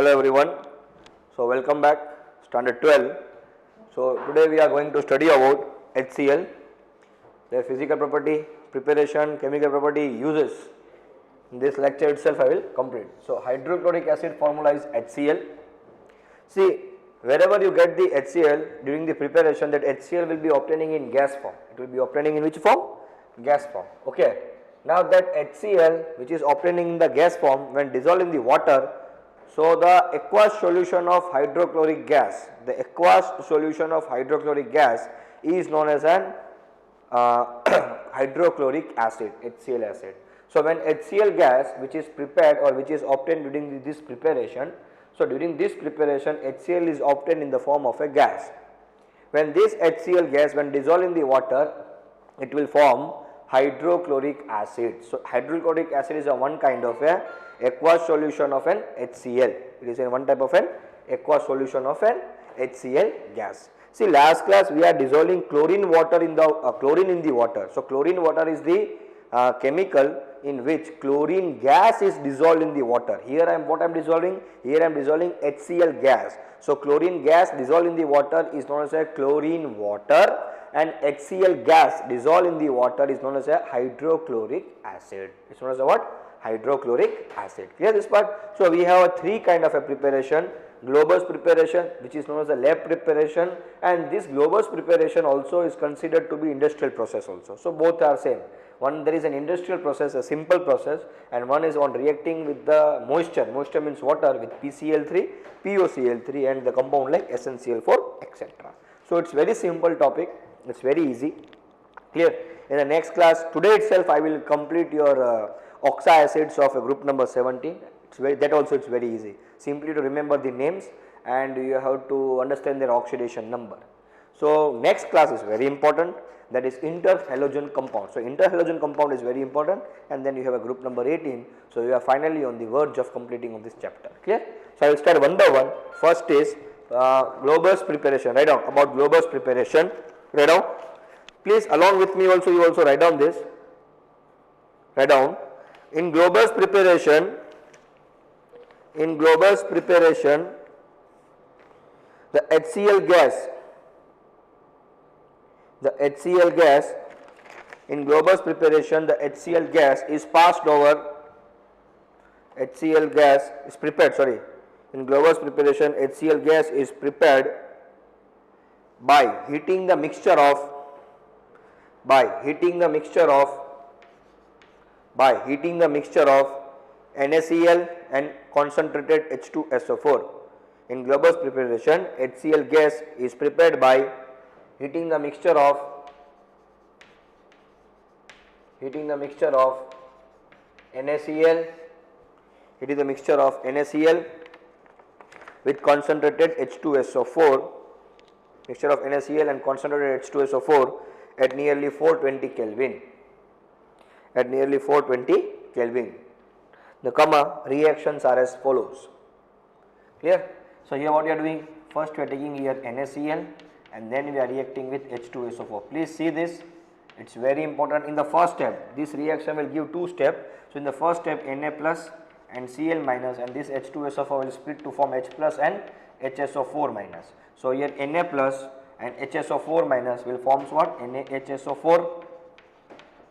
Hello everyone. So welcome back, standard 12. So today we are going to study about HCl, their physical property, preparation, chemical property, uses. In this lecture itself I will complete. So hydrochloric acid formula is HCl. See, wherever you get the HCl during the preparation, that HCl will be obtaining in gas form. It will be obtaining in which form? Gas form. Okay. Now that HCl which is obtaining in the gas form, when dissolved in the water, so the aqueous solution of hydrochloric gas, the aqueous solution of hydrochloric gas is known as an hydrochloric acid, HCl acid. So when HCl gas which is prepared or which is obtained during this preparation, so during this preparation HCl is obtained in the form of a gas. When this HCl gas, when dissolved in the water, it will form hydrochloric acid. So hydrochloric acid is a one kind of a aqueous solution of an HCl. It is a one type of an aqueous solution of an HCl gas. See, last class we are dissolving chlorine water in the chlorine in the water. So chlorine water is the chemical in which chlorine gas is dissolved in the water. Here I am dissolving? Here I am dissolving HCl gas. So chlorine gas dissolved in the water is known as a chlorine water, and HCl gas dissolved in the water is known as a hydrochloric acid. It is known as a what? Hydrochloric acid. Clear this part? So we have a three kind of a preparation: Glauber's preparation, which is known as a lab preparation, and this Glauber's preparation also is considered to be industrial process also. So both are same. One, there is an industrial process, a simple process, and one is on reacting with the moisture. Moisture means water, with PCl3, POCl3 and the compound like SnCl4, etc. So it's very simple topic, it's very easy. Clear? In the next class, today itself I will complete your oxide acids of group number 17. That also it's very easy. Simply to remember the names and you have to understand their oxidation number. So next class is very important, that is interhalogen compound. So interhalogen compound is very important, and then you have a group number 18. So you are finally on the verge of completing of this chapter. Clear? So I will start one by one. First is Glauber's preparation. Write down about Glauber's preparation. Write down. Please along with me also, you also write down this. Write down. In Glauber's preparation, the HCl gas, in Glauber's preparation, the HCl gas is passed over, HCl gas is prepared, in Glauber's preparation, HCl gas is prepared by heating the mixture of NaCl and concentrated H2SO4. In Glauber's preparation, HCl gas is prepared by heating the mixture of NaCl with concentrated H2SO4, mixture of NaCl and concentrated H2SO4 at nearly 420 Kelvin. The reactions are as follows. Clear? So here what you are doing, first we are taking here NaCl and then we are reacting with H2SO4. Please see this, it is very important. In the first step, this reaction will give two steps. So in the first step, Na plus and Cl minus, and this H2SO4 will split to form H plus and HSO4 minus. So here Na plus and HSO4 minus will form what? NaHSO4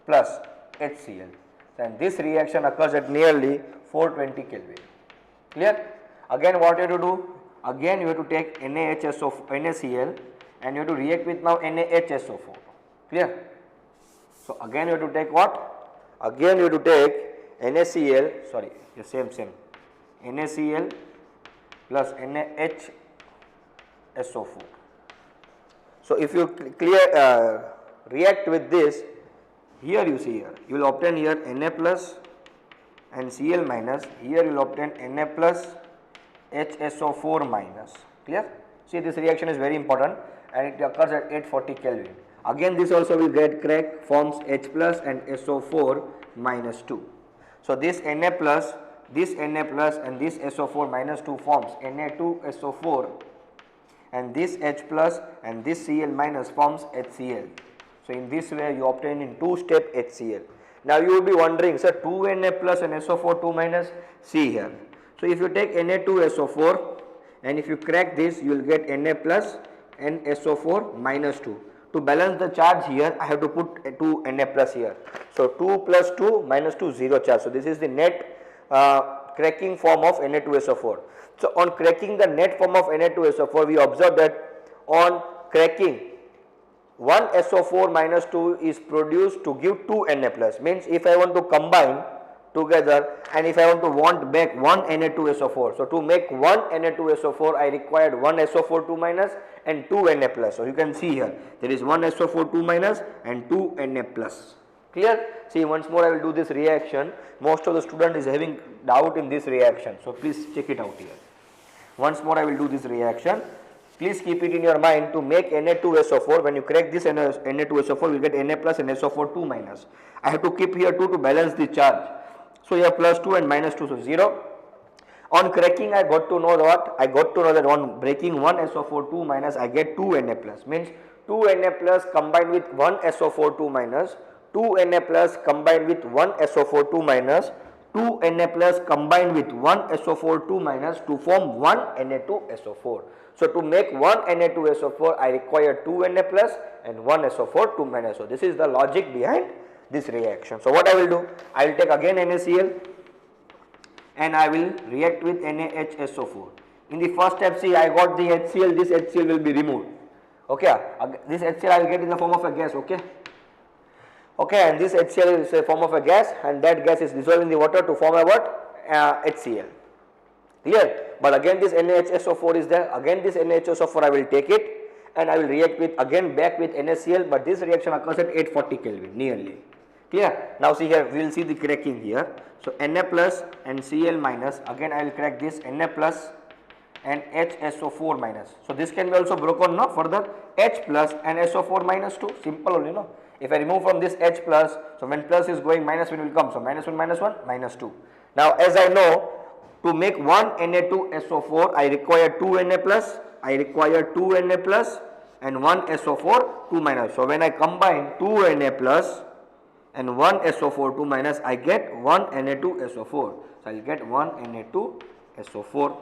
plus HCl. And this reaction occurs at nearly 420 Kelvin. Clear? Again what you have to do? Again you have to take NaCl and you have to react with now NaHSO4. Clear? So again you have to take what? Again you have to take NaCl, NaCl plus NaHSO4. So if you react with this, here you see here, you will obtain here Na plus and Cl minus, here you will obtain Na plus HSO4 minus. Clear? See, this reaction is very important and it occurs at 840 Kelvin. Again this also will get cracked, forms H plus and SO4 minus 2. So this Na plus and this SO4 minus 2 forms Na2SO4, and this H plus and this Cl minus forms HCl. So in this way you obtain in two step HCl. Now you will be wondering, sir, 2Na plus and SO4 2 minus, see here. So if you take Na2SO4 and if you crack this, you will get Na plus and SO4 minus 2. To balance the charge here, I have to put 2 Na plus here. So 2 plus 2 minus 2, 0 charge. So this is the net cracking form of Na2SO4. So on cracking the net form of Na2SO4, we observe that on cracking, 1 SO4 minus 2 is produced to give 2 Na plus. Means if I want to combine together and if I want to back 1 Na2SO4. So to make 1 Na2SO4, I required 1 SO4 2 minus and 2 Na plus. So you can see here there is 1 SO4 2 minus and 2 Na plus. Clear? See, once more I will do this reaction. Most of the student is having doubt in this reaction. So please check it out here. Once more I will do this reaction. Please keep it in your mind to make Na2SO4. When you crack this Na2SO4, we get Na plus and SO4 2 minus. I have to keep here 2 to balance the charge. So you have plus 2 and minus 2, so 0. On cracking, I got to know what? I got to know that on breaking 1 SO4 2 minus, I get 2 Na plus. Means 2 Na plus combined with 1 SO4 2 minus, 2 Na plus combined with 1 SO4 2 minus, 2 Na plus combined with 1 SO4 2 minus to form 1 Na2SO4. So to make 1 Na2SO4, I require 2 Na plus and 1 SO4 2 minus. So this is the logic behind this reaction. So what I will do? I will take again NaCl and I will react with NaHSO4. In the first step, see, I got the HCl, this HCl will be removed. Okay, this HCl I will get in the form of a gas. Okay, and this HCl is a form of a gas and that gas is dissolved in the water to form a what? HCl. Clear? But again this NaHSO4 is there. Again this NaHSO4 I will take it and I will react with again back with NaCl, but this reaction occurs at 840 Kelvin nearly. Clear? Now see here, we will see the cracking here. So Na plus and Cl minus, again I will crack this Na plus and HSO4 minus. So this can be also broken now further, H plus and SO4 minus 2, simple only, no. If I remove from this H plus, so when plus is going, minus will come, so minus 1 minus 1 minus 2. Now as I know, to make 1 Na2SO4, I require 2 Na plus, and 1 SO4 2 minus. So when I combine 2 Na plus and 1 SO4 2 minus, I get 1 Na2SO4. So I will get 1 Na2SO4,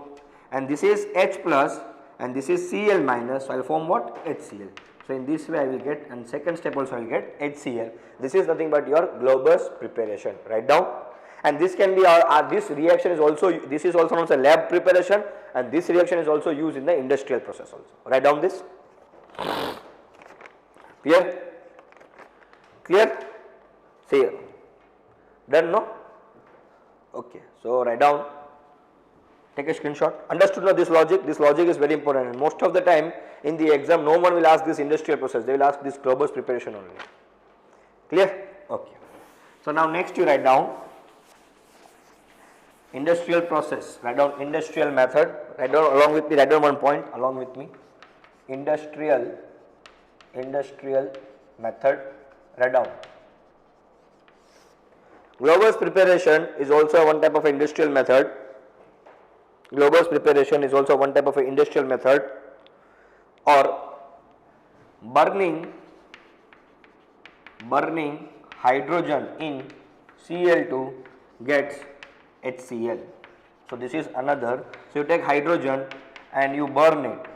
and this is H plus and this is Cl minus, so I will form what? HCl. So in this way I will get, and second step also I will get HCl. This is nothing but your Glauber's preparation. Write down. And this can be this reaction is also, this is also known as a lab preparation, and this reaction is also used in the industrial process also. Write down this. Clear? Clear? See here. Done, no? Okay. So write down. Take a screenshot. Understood now this logic? This logic is very important, and most of the time in the exam no one will ask this industrial process. They will ask this Glauber's preparation only. Clear? Okay. So now next you write down industrial process. Write down industrial method. Write down along with me. Write down one point along with me. Industrial method. Write down. Glauber's preparation is also one type of industrial method. Glauber's preparation is also one type of industrial method, or burning hydrogen in Cl2 gets HCl. So this is another. So you take hydrogen and you burn it.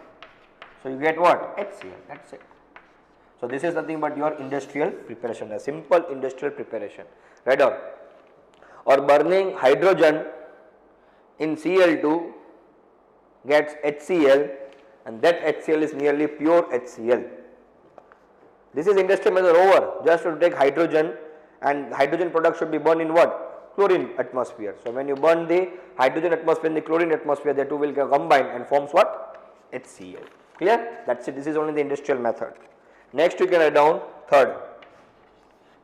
So you get what? HCl. That's it. So this is nothing but your industrial preparation, a simple industrial preparation. Write down. Or burning hydrogen in Cl2 gets HCl, and that HCl is nearly pure HCl. This is industrial method over. Just to take hydrogen, and hydrogen product should be burned in what? Chlorine atmosphere. So when you burn the hydrogen atmosphere and the chlorine atmosphere, the two will combine and forms what? HCl. Clear? That's it. This is only the industrial method. Next you can write down third.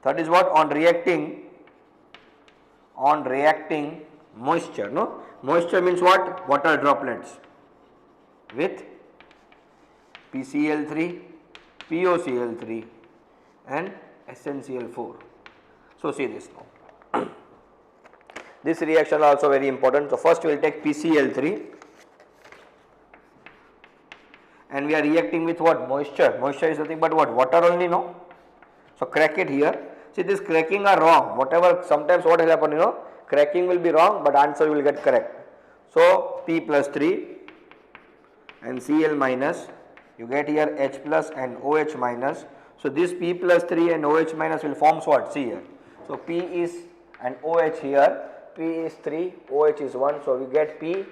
Third is what? On reacting moisture. No? Moisture means what? Water droplets with PCl3, POCl3 and SnCl4. So see this now. This reaction is also very important. So first we will take PCl3 and we are reacting with what? Moisture. Moisture is nothing but what? Water only, no? So crack it here. See, this cracking are wrong. Whatever, sometimes what will happen, cracking will be wrong but answer will get correct. So P plus 3 and Cl minus, you get here H plus and OH minus. So this P plus 3 and OH minus will form what? See here. So P is and OH here, P is 3, OH is 1, so we get P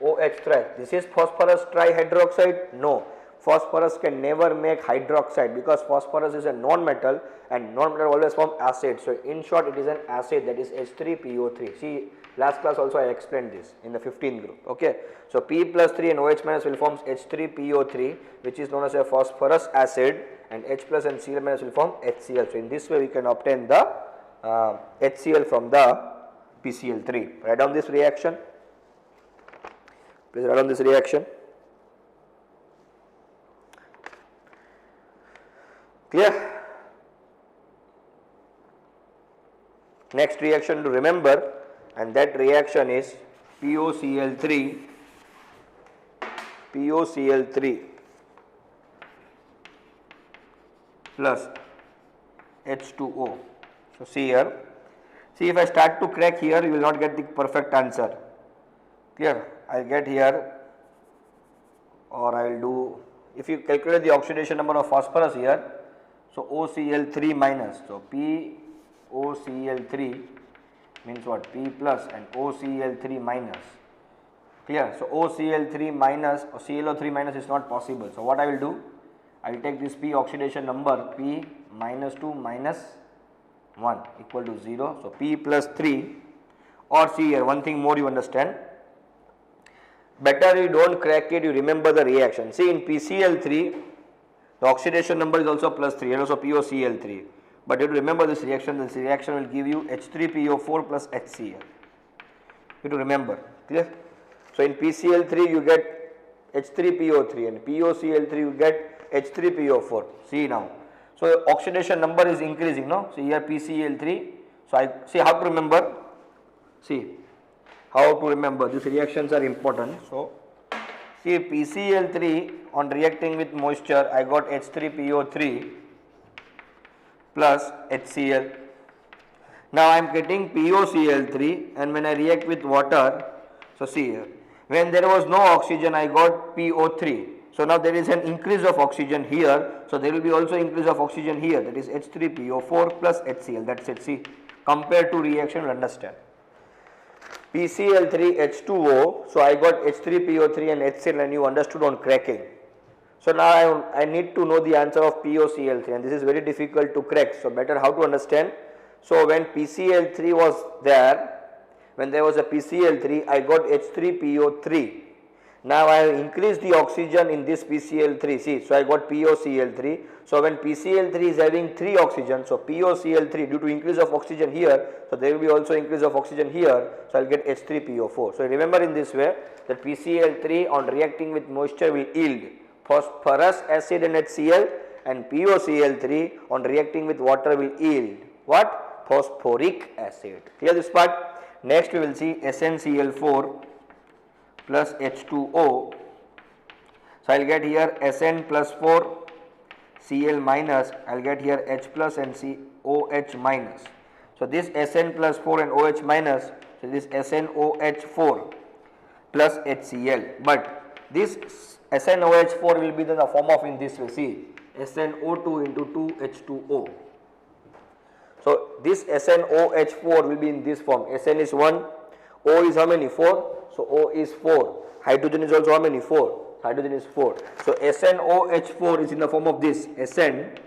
OH tri. This is phosphorus trihydroxide? No. Phosphorus can never make hydroxide because phosphorus is a non-metal and non-metal always form acid. So in short it is an acid, that is H3PO3. See, last class also I explained this in the 15th group. Okay. So P plus 3 and OH minus will form H3PO3, which is known as a phosphorus acid, and H plus and Cl minus will form HCl. So in this way we can obtain the HCl from the PCl3. Write down this reaction. Please write down this reaction. Clear? Next reaction to remember, and that reaction is POCl3 plus H2O. So see here, see if I start to crack here, you will not get the perfect answer. Clear? I will get here, or I will do, if you calculate the oxidation number of phosphorus here, so OCl3 minus, so POCl3 means what? P plus and OCl3 minus. Clear? So OCl3 minus or ClO3 minus is not possible. So what I will do? I will take this P oxidation number, P minus 2 minus 1 equal to 0. So P plus 3, or see here one thing more you understand. Better you don't crack it, you remember the reaction. See in PCl3, the oxidation number is also plus 3 and also POCl3. But you have to remember this reaction will give you H3PO4 plus HCl. You have to remember, clear? So in PCl3 you get H3PO3 and POCl3 you get H3PO4. See now. So oxidation number is increasing, no? See here PCl3. So I see how to remember. See how to remember. These reactions are important. So see PCl3 on reacting with moisture, I got H3PO3 plus HCl. Now I am getting POCl3, and when I react with water, so see here, when there was no oxygen I got PO3. So now there is an increase of oxygen here, so there will be also increase of oxygen here, that is H3PO4 plus HCl. That's it. See, compared to reaction you will understand. PCl3 H2O, so I got H3PO3 and HCl, and you understood on cracking. So now I need to know the answer of POCl3, and this is very difficult to crack. So better how to understand. So when PCl3 was there, when there was a PCl3, I got H3PO3. Now I have increased the oxygen in this PCl3. See, so I got POCl3. So when PCl3 is having 3 oxygen, so POCl3 due to increase of oxygen here, so there will be also increase of oxygen here, so I will get H3PO4. So remember in this way that PCl3 on reacting with moisture will yield phosphorus acid and HCl, and POCl3 on reacting with water will yield what? Phosphoric acid. Clear this part? Next we will see SnCl4 plus H2O. So I will get here Sn plus 4 Cl minus, I will get here H plus and OH minus. So this Sn plus 4 and OH minus, so this SnOH4 plus HCl, but this SnOH4 will be in the form of in this way, see, SnO2 into 2H2O. So this SnOH4 will be in this form. Sn is 1, O is how many? 4. So O is 4. Hydrogen is also how many? 4. Hydrogen is 4. So SnOH4 is in the form of this SnO2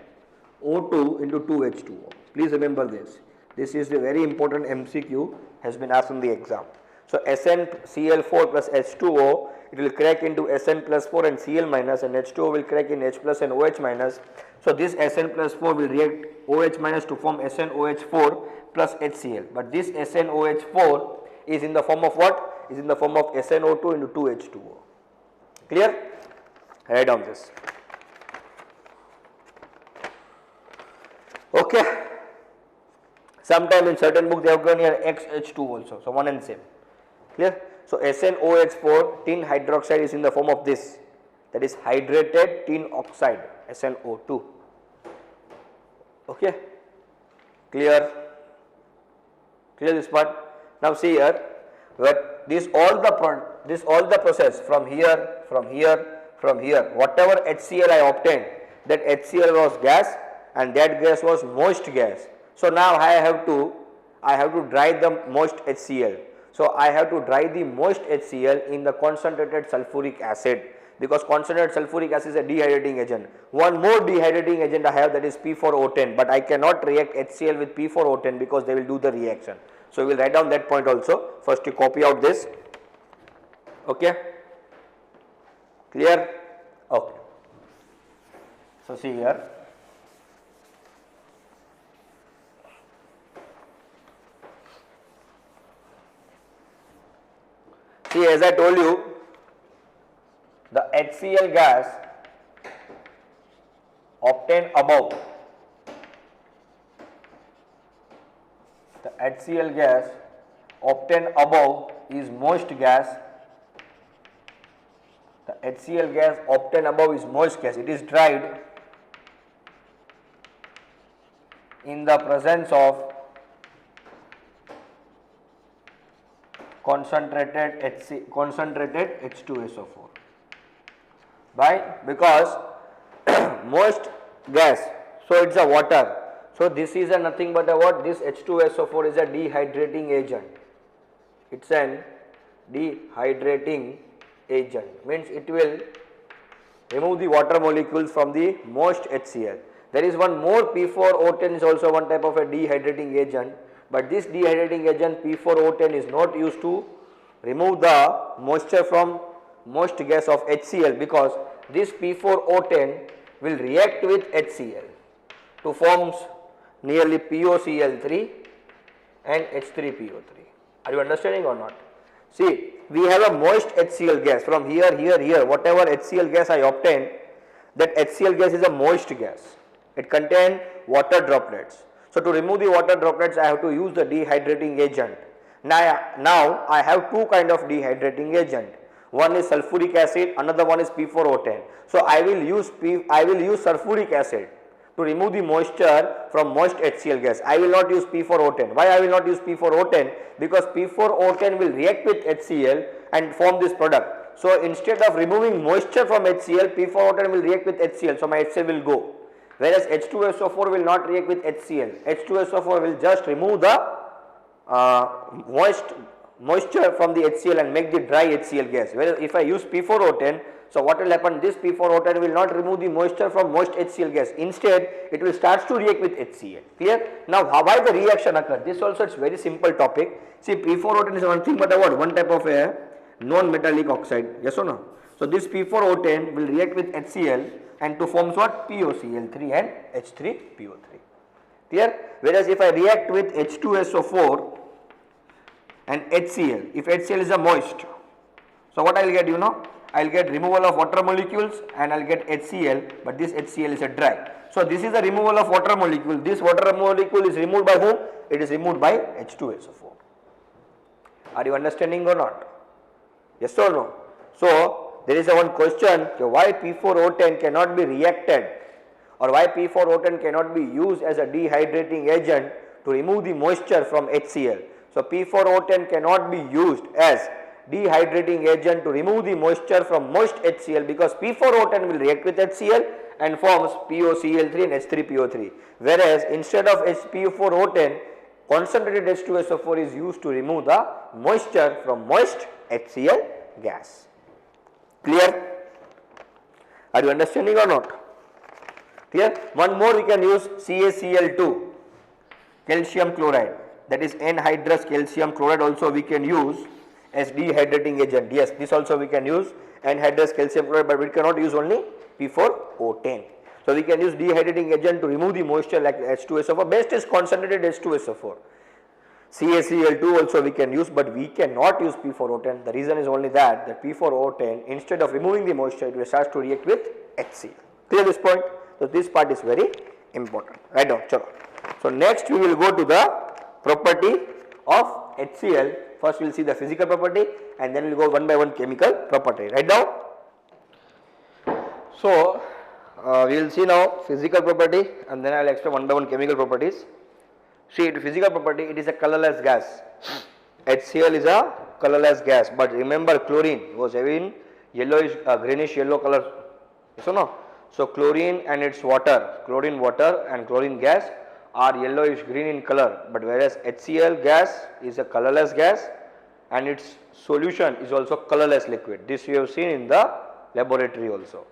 into 2H2O. Please remember this. This is a very important MCQ, has been asked in the exam. So SnCl4 plus H2O, it will crack into Sn plus 4 and Cl minus, and H2O will crack in H plus and OH minus. So this Sn plus 4 will react OH minus to form SnOH4 plus HCl. But this SnOH4 is in the form of what? Is in the form of SnO2 into 2H2O. Clear? Write down this. Okay. Sometime in certain book they have given here XH2 also. So one and same. Clear? So SnOH4 tin hydroxide is in the form of this, that is hydrated tin oxide, SnO2. Okay? Clear? Clear this part? Now see here, where this all the this all the process from here, from here, from here, whatever HCl I obtained, that HCl was gas and that gas was moist gas. So now I have to dry the moist HCl. So I have to dry the moist HCl in the concentrated sulfuric acid, because concentrated sulfuric acid is a dehydrating agent. One more dehydrating agent I have, that is P4O10, but I cannot react HCl with P4O10 because they will do the reaction. So we will write down that point also. First you copy out this. Okay, clear? Okay. So see here. See, as I told you, the HCl gas obtained above, the HCl gas obtained above is moist gas. The HCl gas obtained above is moist gas. It is dried in the presence of concentrated H2SO4. Why? Because moist gas, so it's a water. So this is a nothing but a what? This H2SO4 is a dehydrating agent. It's an dehydrating agent, means it will remove the water molecules from the moist HCl. There is one more, P4O10 is also one type of a dehydrating agent, but this dehydrating agent P4O10 is not used to remove the moisture from moist gas of HCl, because this P4O10 will react with HCl to form nearly POCl3 and H3PO3. Are you understanding or not? See, we have a moist HCl gas from here, whatever HCl gas I obtain, that HCl gas is a moist gas. It contains water droplets. So to remove the water droplets, I have to use the dehydrating agent. Now I have two kind of dehydrating agent. One is sulfuric acid, another one is P4O10. So I will use sulfuric acid to remove the moisture from moist HCl gas. I will not use P4O10. Why I will not use P4O10? Because P4O10 will react with HCl and form this product. So instead of removing moisture from HCl, P4O10 will react with HCl. So my HCl will go. Whereas H2SO4 will not react with HCl. H2SO4 will just remove the moisture from the HCl and make the dry HCl gas. Whereas if I use P4O10, so what will happen? This P4O10 will not remove the moisture from moist HCl gas. Instead, it will start to react with HCl. Clear? Now, why the reaction occurs? This also is very simple topic. See, P4O10 is one thing but a what? One type of a non-metallic oxide. Yes or no? So this P4O10 will react with HCl and to forms what? POCl3 and H3PO3. Clear? Whereas if I react with H2SO4 and HCl, if HCl is a moist, so what I will get, you know? I will get removal of water molecules and I will get HCl, but this HCl is a dry. So this is the removal of water molecule. This water molecule is removed by whom? It is removed by H2SO4. Are you understanding or not? Yes or no? So there is a one question, why P4O10 cannot be reacted, or why P4O10 cannot be used as a dehydrating agent to remove the moisture from HCl. So P4O10 cannot be used as dehydrating agent to remove the moisture from moist HCl, because P4O10 will react with HCl and forms POCl3 and H3PO3. Whereas instead of P4O10, concentrated H2SO4 is used to remove the moisture from moist HCl gas. Clear? Are you understanding or not? Clear? One more we can use CaCl2, calcium chloride, that is anhydrous calcium chloride also we can use as dehydrating agent. Yes, this also we can use anhydrous calcium chloride, but we cannot use only P4O10. So we can use dehydrating agent to remove the moisture like H2SO4. Best is concentrated H2SO4. CaCl2 also we can use, but we cannot use P4O10. The reason is only that P4O10, instead of removing the moisture, it will start to react with HCl. Clear this point? So this part is very important. Right now, chalo. So next we will go to the property of HCl. First we will see the physical property and then we will go one by one chemical property. Right now. So we will see now physical property and then I will explain one by one chemical properties. See, physical property, it is a colorless gas. HCl is a colorless gas, but remember chlorine was having yellowish, greenish yellow color. So no, so chlorine and its water, chlorine water and chlorine gas are yellowish green in color, but whereas HCl gas is a colorless gas and its solution is also colorless liquid. This you have seen in the laboratory also.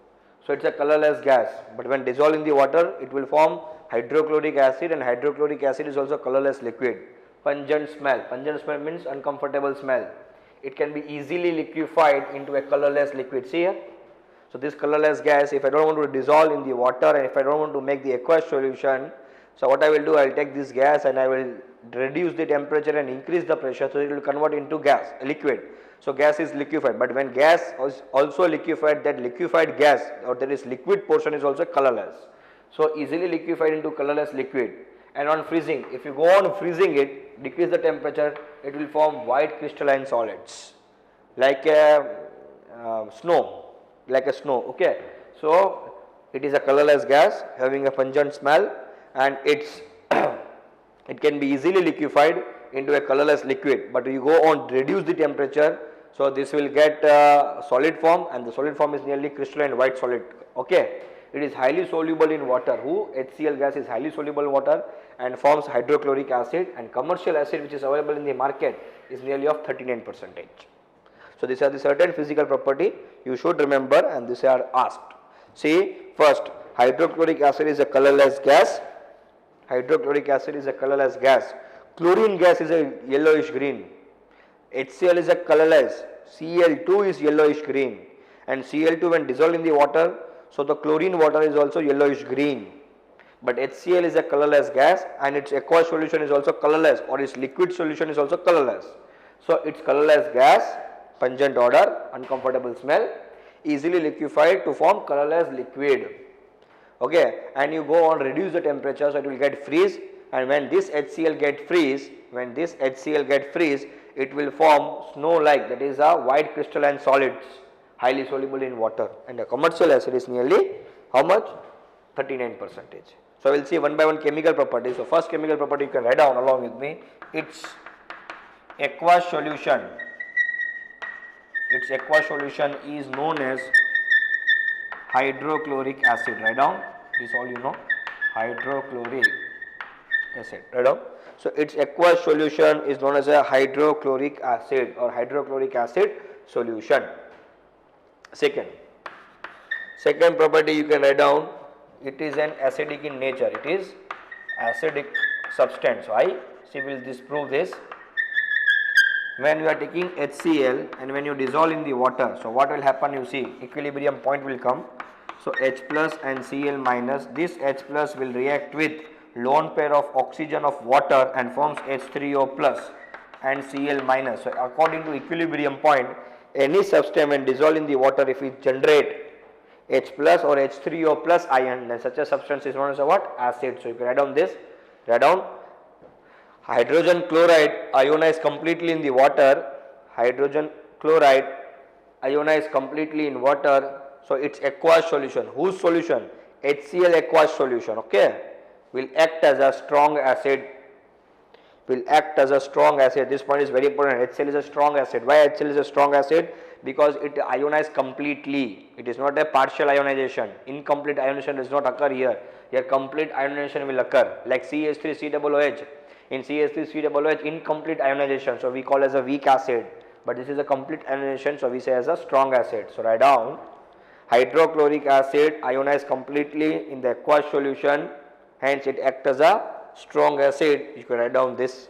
So it's a colorless gas, but when dissolved in the water it will form hydrochloric acid, and hydrochloric acid is also colorless liquid. Pungent smell means uncomfortable smell. It can be easily liquefied into a colorless liquid. See here. So this colorless gas, if I don't want to dissolve in the water and if I don't want to make the aqueous solution, so what I will do, I will take this gas and I will reduce the temperature and increase the pressure, so it will convert into gas, liquid. So gas is liquefied, but when gas is also liquefied, that liquefied gas or that is liquid portion is also colorless. So easily liquefied into colorless liquid. And on freezing, if you go on freezing it, decrease the temperature, it will form white crystalline solids like a snow, okay. So it is a colorless gas having a pungent smell, and it's it can be easily liquefied into a colorless liquid, but you go on reduce the temperature, so this will get solid form, and the solid form is nearly crystalline white solid, okay. It is highly soluble in water. HCl gas is highly soluble in water and forms hydrochloric acid, and commercial acid which is available in the market is nearly of 39%. So these are the certain physical property you should remember, and these are asked. See, first, hydrochloric acid is a colorless gas. Hydrochloric acid is a colorless gas. Chlorine gas is a yellowish green. HCl is a colorless. Cl2 is yellowish green, and Cl2 when dissolved in the water, so the chlorine water is also yellowish green. But HCl is a colorless gas and its aqueous solution is also colorless, or its liquid solution is also colorless. So its colorless gas, pungent odor, uncomfortable smell, easily liquefied to form colorless liquid. Okay, and you go on reduce the temperature, so it will get freeze, and when this HCl get freeze, it will form snow like, that is a white crystalline solids, highly soluble in water, and the commercial acid is nearly how much? 39%. So we will see one by one chemical properties. So first chemical property you can write down along with me. Its aqueous solution. Its aqueous solution is known as hydrochloric acid. Write down. This all you know. Hydrochloric acid. Write down. So its aqueous solution is known as a hydrochloric acid or hydrochloric acid solution. Second property you can write down, it is an acidic in nature. It is acidic substance. Why? See, we will disprove this. When you are taking HCl and when you dissolve in the water, so what will happen, you see, equilibrium point will come. So H plus and Cl minus, this H plus will react with lone pair of oxygen of water and forms H3O plus and Cl minus. So according to equilibrium point, any substance when dissolved in the water, if it generate H plus or H3O plus ion, then such a substance is known as a what? Acid. So you can write down this. Write down hydrogen chloride ionized completely in the water. Hydrogen chloride ionized completely in water. So its aqueous solution. Whose solution? HCl aqueous solution. Okay, will act as a strong acid. This point is very important. HCl is a strong acid. Why HCl is a strong acid? Because it ionizes completely. It is not a partial ionization. Incomplete ionization does not occur here. Here complete ionization will occur. Like CH3COOH. In CH3COOH, incomplete ionization. So we call as a weak acid. But this is a complete ionization. So we say as a strong acid. So write down hydrochloric acid ionized completely in the aqueous solution. Hence it acts as a strong acid. You can write down this.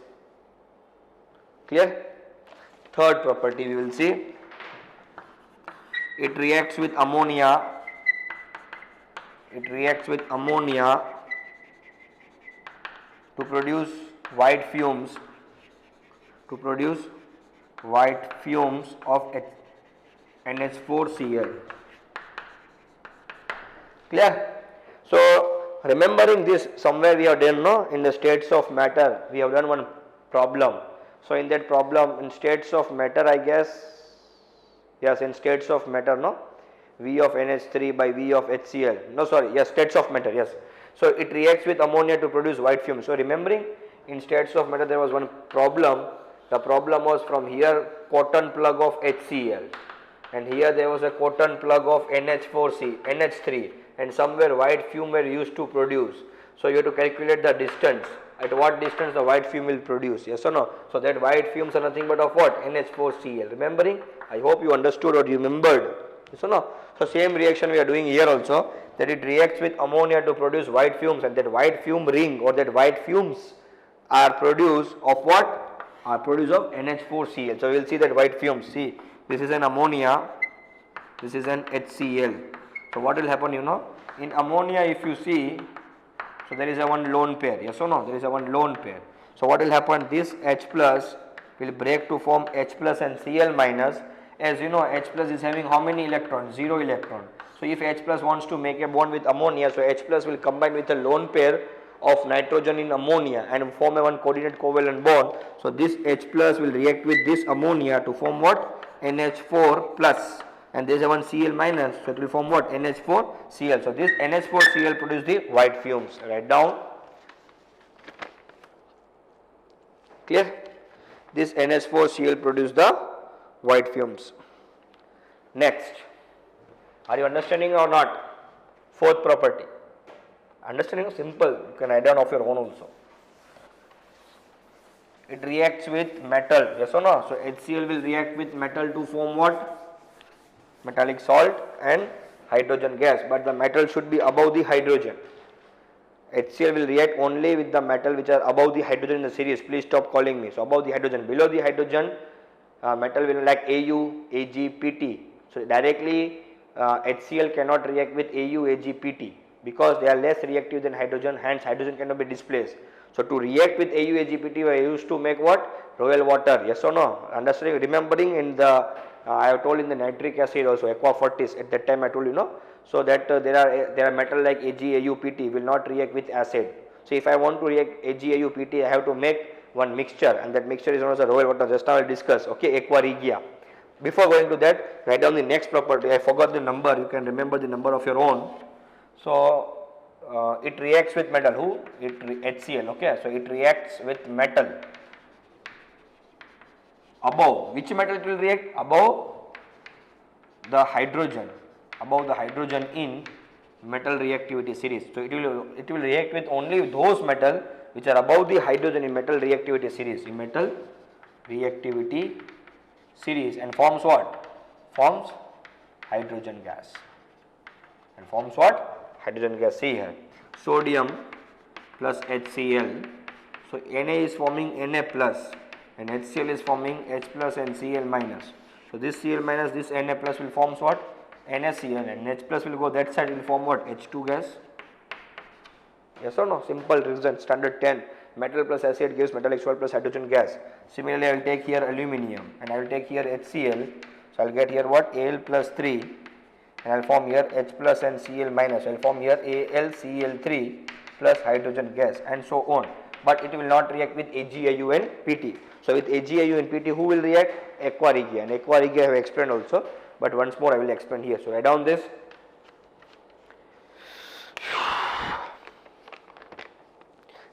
Clear? Third property we will see. It reacts with ammonia. To produce white fumes. Of NH4Cl. Clear? So remembering this, somewhere we have done, no, in the states of matter we have done one problem. So in that problem, in states of matter, I guess, yes, in states of matter, no, V of NH3 by V of HCl, no sorry, yes, states of matter, yes. So it reacts with ammonia to produce white fumes. So remembering in states of matter there was one problem. The problem was from here cotton plug of HCl, and here there was a cotton plug of NH3, and somewhere white fume were used to produce. So you have to calculate the distance, at what distance the white fume will produce, yes or no? So that white fumes are nothing but of what? NH4Cl. Remembering? I hope you understood or you remembered, yes or no? So same reaction we are doing here also, that it reacts with ammonia to produce white fumes, and that white fume ring or that white fumes are produced of what? Are produced of NH4Cl. So we will see that white fumes. See, this is an ammonia, this is an HCl. So what will happen, you know? In ammonia, if you see, so there is a one lone pair, yes or no? There is a one lone pair. So what will happen? This H plus will break to form H plus and Cl minus. As you know, H plus is having how many electrons? 0 electron. So if H plus wants to make a bond with ammonia, so H plus will combine with a lone pair of nitrogen in ammonia and form a one coordinate covalent bond. So this H plus will react with this ammonia to form what? NH4 plus, and there is a one Cl minus, so it will form what? NH4Cl. So this NH4Cl produce the white fumes. Write down. Clear? This NH4Cl produce the white fumes. Next, are you understanding or not? Fourth property. Understanding? Simple. You can write down of your own also. It reacts with metal, yes or no? So HCl will react with metal to form what? Metallic salt and hydrogen gas, but the metal should be above the hydrogen. HCl will react only with the metal which are above the hydrogen in the series. Please stop calling me. So above the hydrogen, below the hydrogen, metal will like Au, Ag, Pt. So directly HCl cannot react with Au, Ag, Pt because they are less reactive than hydrogen, hence hydrogen cannot be displaced. So to react with Au, Ag, Pt, we used to make what? Royal water, yes or no? Understanding? Remembering in the I have told in the nitric acid also, aqua fortis, at that time I told you, no? So that there are metal like Ag, Au, Pt will not react with acid. So if I want to react Ag, Au, Pt, I have to make one mixture, and that mixture is known as a royal water. Just now I will discuss, okay, aqua regia. Before going to that, write down the next property. I forgot the number, you can remember the number of your own. So it reacts with metal, who? HCl, okay. So it reacts with metal above, which metal it will react? Above the hydrogen, in metal reactivity series. So it will react with only those metal which are above the hydrogen in metal reactivity series, and forms what? Forms hydrogen gas, and forms what? Hydrogen gas. See here, sodium plus HCl. So Na is forming Na plus, and HCl is forming H plus and Cl minus. So this Cl minus, this Na plus will forms what? NaCl, and H plus will go that side, will form what? H2 gas. Yes or no? Simple reason. Standard 10. Metal plus acid gives metallic salt plus hydrogen gas. Similarly, I will take here aluminium, and I will take here HCl. So I will get here what? Al plus 3, and I will form here H plus and Cl minus. I will form here AlCl3 plus hydrogen gas, and so on. But it will not react with AgAu and Pt. So with AgAu and Pt, who will react? Aqua regia, and aqua regia I have explained also, but once more I will explain here. So write down this.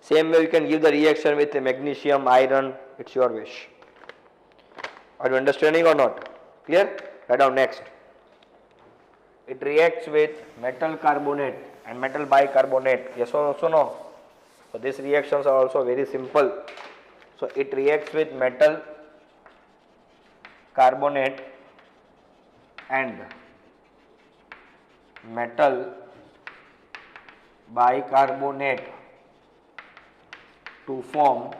Same way you can give the reaction with magnesium, iron, it's your wish. Are you understanding or not? Clear? Write down next. It reacts with metal carbonate and metal bicarbonate. Yes or also no? So these reactions are also very simple. So it reacts with metal carbonate and metal bicarbonate to form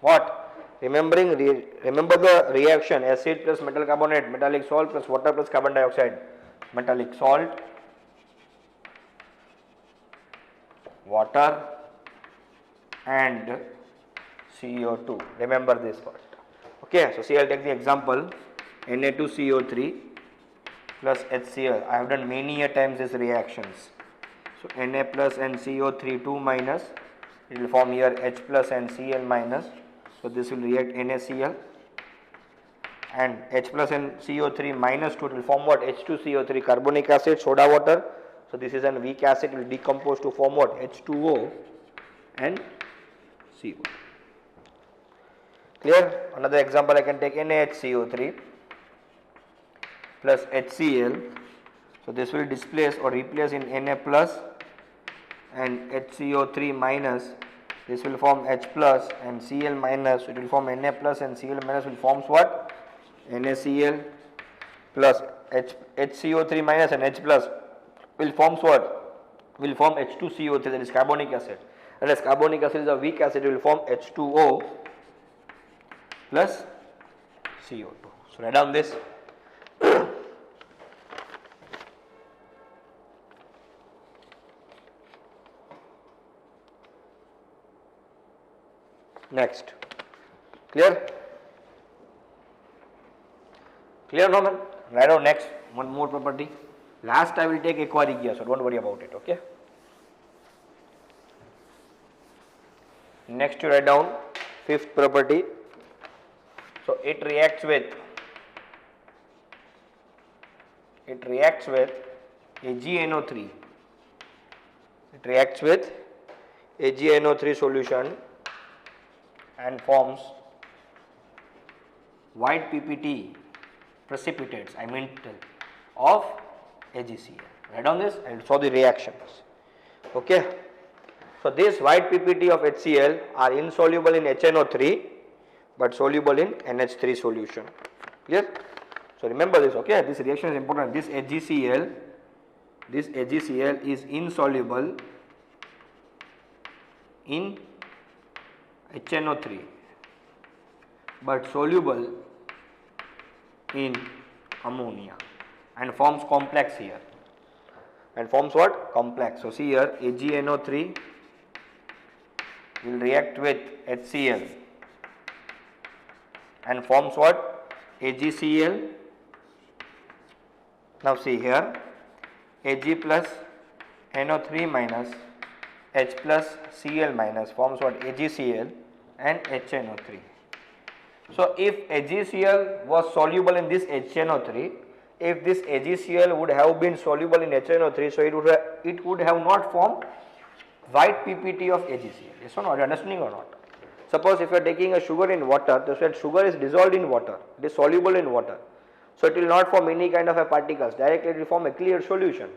what? Remember the reaction: acid plus metal carbonate, metallic salt plus water plus carbon dioxide. Metallic salt, water and CO2. Remember this part. Okay, so see, I'll take the example Na2CO3 plus HCl. I have done many a times these reactions. So Na plus and CO3 2 minus, it will form here H plus and Cl minus. So this will react NaCl, and H plus and CO3 minus 2 will form what? H2CO3, carbonic acid, soda water. So this is an weak acid, will decompose to form what? H2O and CO. Clear? Another example I can take NaHCO3 plus HCl. So this will displace or replace in Na plus and HCO3 minus. This will form H plus and Cl minus. It will form Na plus and Cl minus will forms what? NaCl plus HCO3 minus and H plus will forms what? Will form H2CO3, that is carbonic acid. And as carbonic acid is a weak acid, it will form H2O plus CO2. So write down this. Next. Clear? Clear, Norman? Write down next one more property. Last I will take aquatic gas, so don't worry about it, okay? Next you write down fifth property. So it reacts with AgNO3. It reacts with AgNO3 solution and forms white PPT precipitates, I mean of AgCl. Write down this and show the reactions. Okay. So this white PPT of HCl are insoluble in HNO3 but soluble in NH3 solution. Clear? So remember this, okay? This reaction is important. This AgCl is insoluble in HNO3 but soluble in ammonia and forms complex here. And forms what? Complex. So see here, AgNO3 will react with HCl and forms what? AgCl. Now see here, Ag plus NO3 minus H plus Cl minus forms what? AgCl and HNO3. So if AgCl was soluble in this HNO3, if this AgCl would have been soluble in HNO3, so it would have not formed white PPT of AgCl. Yes or not? Are you understanding or not? Suppose if you are taking a sugar in water, the sugar is dissolved in water, it is soluble in water. So it will not form any kind of a particles, directly it will form a clear solution.